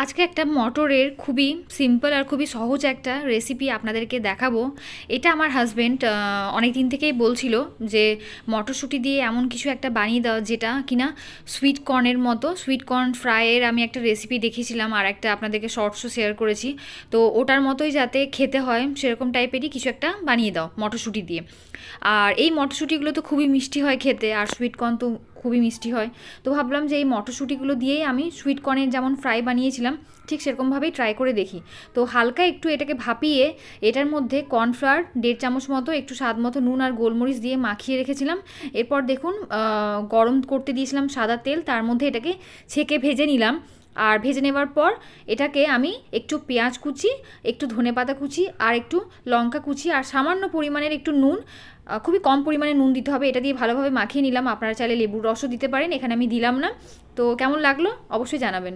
আজকে একটা মটরের খুবই সিম্পল আর খুবই সহজ একটা রেসিপি আপনাদেরকে দেখাবো। এটা আমার হাজবেন্ড অনেক দিন থেকেই বলছিল যে মটরশুঁটি দিয়ে এমন কিছু একটা বানিয়ে দেওয়া যেটা কিনা সুইট কর্নের মতো। সুইট কর্ন ফ্রাইয়ের আমি একটা রেসিপি দেখেছিলাম আর একটা আপনাদেরকে শর্টসও শেয়ার করেছি। তো ওটার মতোই যাতে খেতে হয় সেরকম টাইপেরই কিছু একটা বানিয়ে দাও মটরশুঁটি দিয়ে। আর এই মটরশুঁটিগুলো তো খুবই মিষ্টি হয় খেতে, আর সুইট কর্ন তো খুবই মিষ্টি হয়। তো ভাবলাম যে এই মটরশুঁটিগুলো দিয়েই আমি সুইট কর্নের যেমন ফ্রাই বানিয়েছিলাম ঠিক সেরকমভাবেই ট্রাই করে দেখি। তো হালকা একটু এটাকে ভাপিয়ে এটার মধ্যে কর্নফ্লাওয়ার 1.5 চামচ মতো, একটু স্বাদ মতো নুন আর গোলমরিচ দিয়ে মাখিয়ে রেখেছিলাম। এরপর দেখুন গরম করতে দিয়েছিলাম সাদা তেল, তার মধ্যে এটাকে ছেঁকে ভেজে নিলাম। আর ভেজে নেবার পর এটাকে আমি একটু পেঁয়াজ কুচি, একটু ধনেপাতা কুচি আর একটু লঙ্কা কুচি আর সামান্য পরিমাণের একটু নুন, খুবই কম পরিমাণে নুন দিতে হবে, এটা দিয়ে ভালোভাবে মাখিয়ে নিলাম। আপনারা চাইলে লেবুর রসও দিতে পারেন, এখানে আমি দিলাম না। তো কেমন লাগলো অবশ্যই জানাবেন।